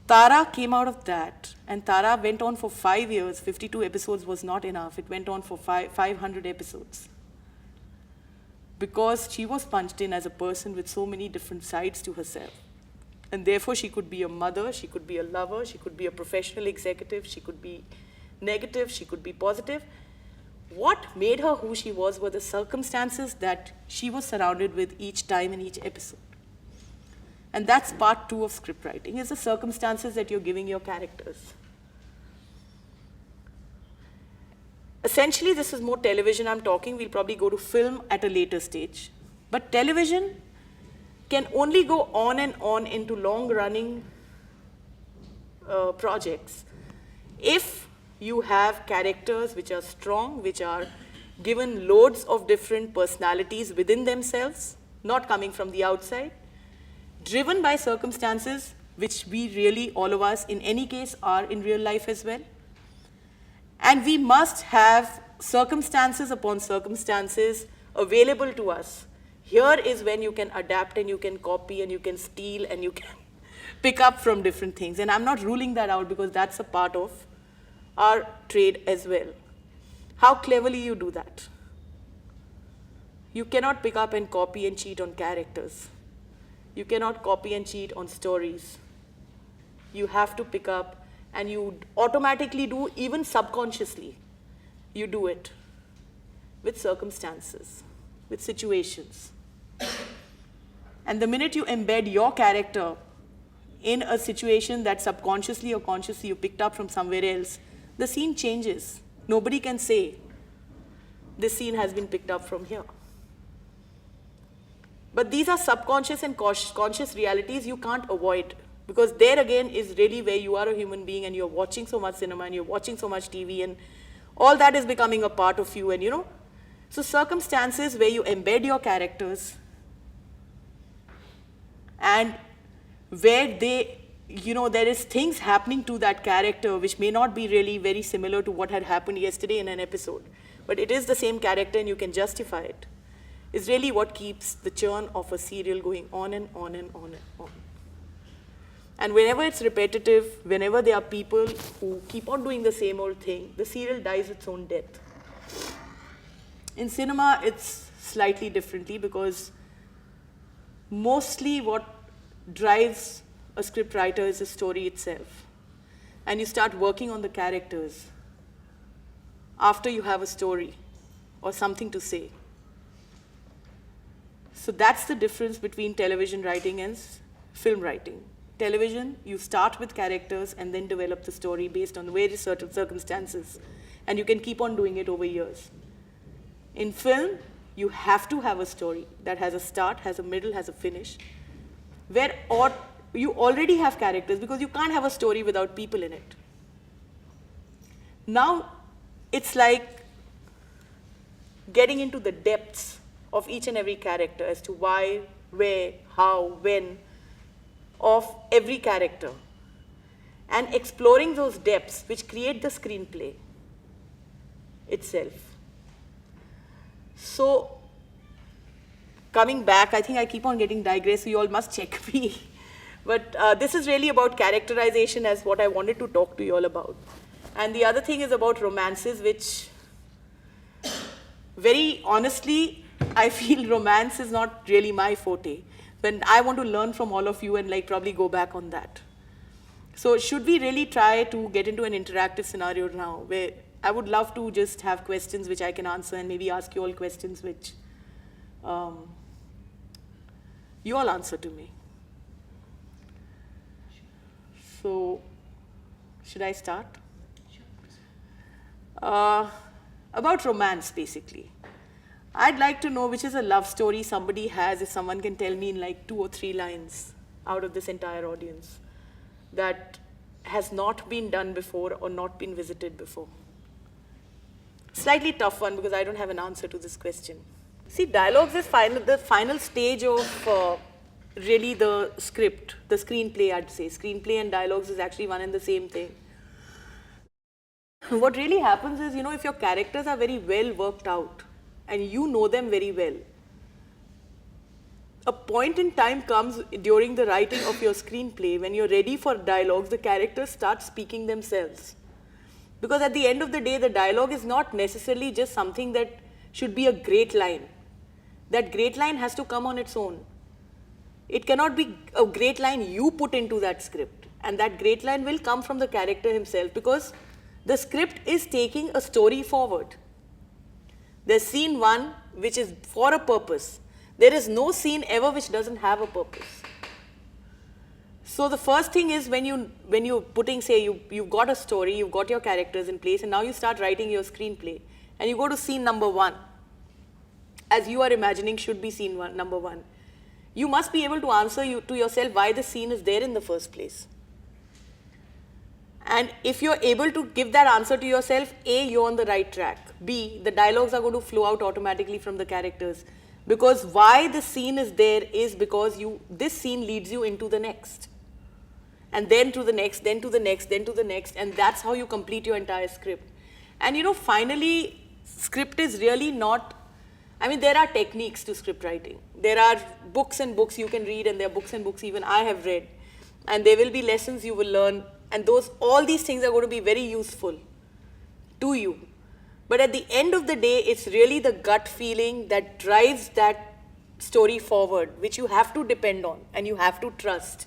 Tara came out of that, and Tara went on for 5 years. 52 episodes was not enough. It went on for 500 episodes. Because she was punched in as a person with so many different sides to herself. And therefore, she could be a mother, she could be a lover, she could be a professional executive, she could be negative, she could be positive. What made her who she was were the circumstances that she was surrounded with each time in each episode. And that's part 2 of script writing, is the circumstances that you're giving your characters. Essentially, this is more television I'm talking. We'll probably go to film at a later stage. But television can only go on and on into long-running projects if you have characters which are strong, which are given loads of different personalities within themselves, not coming from the outside, driven by circumstances which we really, all of us, in any case, are in real life as well. And we must have circumstances upon circumstances available to us. Here is when you can adapt and you can copy and you can steal and you can pick up from different things. And I'm not ruling that out because that's a part of our trade as well. How cleverly you do that. You cannot pick up and copy and cheat on characters. You cannot copy and cheat on stories. You have to pick up, and you automatically do, even subconsciously, you do it with circumstances, with situations. And the minute you embed your character in a situation that subconsciously or consciously you picked up from somewhere else, the scene changes. Nobody can say, this scene has been picked up from here. But these are subconscious and conscious realities you can't avoid, because there again is really where you are a human being and you're watching so much cinema and you're watching so much TV and all that is becoming a part of you, and you know. So circumstances where you embed your characters and where they, you know, there is things happening to that character which may not be really very similar to what had happened yesterday in an episode, but it is the same character and you can justify it, is really what keeps the churn of a serial going on and on and on and on. And whenever it's repetitive, whenever there are people who keep on doing the same old thing, the serial dies its own death. In cinema, it's slightly differently because mostly what drives a script writer is the story itself. And you start working on the characters after you have a story or something to say. So that's the difference between television writing and film writing. Television, you start with characters and then develop the story based on various certain circumstances. And you can keep on doing it over years. In film, you have to have a story that has a start, has a middle, has a finish, where you already have characters because you can't have a story without people in it. Now, it's like getting into the depths of each and every character as to why, where, how, when, of every character, and exploring those depths which create the screenplay itself. So, coming back, I think I keep on getting digressed, so you all must check me. But this is really about characterization as what I wanted to talk to you all about. And the other thing is about romances, which very honestly, I feel romance is not really my forte. When I want to learn from all of you and like probably go back on that. So should we really try to get into an interactive scenario now where I would love to just have questions which I can answer and maybe ask you all questions which you all answer to me. So should I start? About romance basically. I'd like to know which is a love story somebody has, if someone can tell me in like 2 or 3 lines out of this entire audience, that has not been done before or not been visited before. Slightly tough one because I don't have an answer to this question. See, dialogues is the final stage of really the script, the screenplay I'd say. Screenplay and dialogues is actually one and the same thing. What really happens is, you know, if your characters are very well worked out, and you know them very well, a point in time comes during the writing of your screenplay when you're ready for dialogues, the characters start speaking themselves. Because at the end of the day, the dialogue is not necessarily just something that should be a great line. That great line has to come on its own. It cannot be a great line you put into that script. And that great line will come from the character himself, because the script is taking a story forward. There's scene 1 which is for a purpose. There is no scene ever which doesn't have a purpose. So the first thing is when you're putting, say, you've got a story, you've got your characters in place, and now you start writing your screenplay, and you go to scene number 1, as you are imagining should be scene number 1. You must be able to answer to yourself why the scene is there in the first place. And if you're able to give that answer to yourself, A, you're on the right track. B, the dialogues are going to flow out automatically from the characters. Because why the scene is there is because this scene leads you into the next. And then to the next, then to the next, then to the next. And that's how you complete your entire script. And finally, script is really not, there are techniques to script writing. There are books and books you can read, and there are books and books even I have read. And there will be lessons you will learn. And all these things are going to be very useful to you. But at the end of the day, it's really the gut feeling that drives that story forward, which you have to depend on and you have to trust.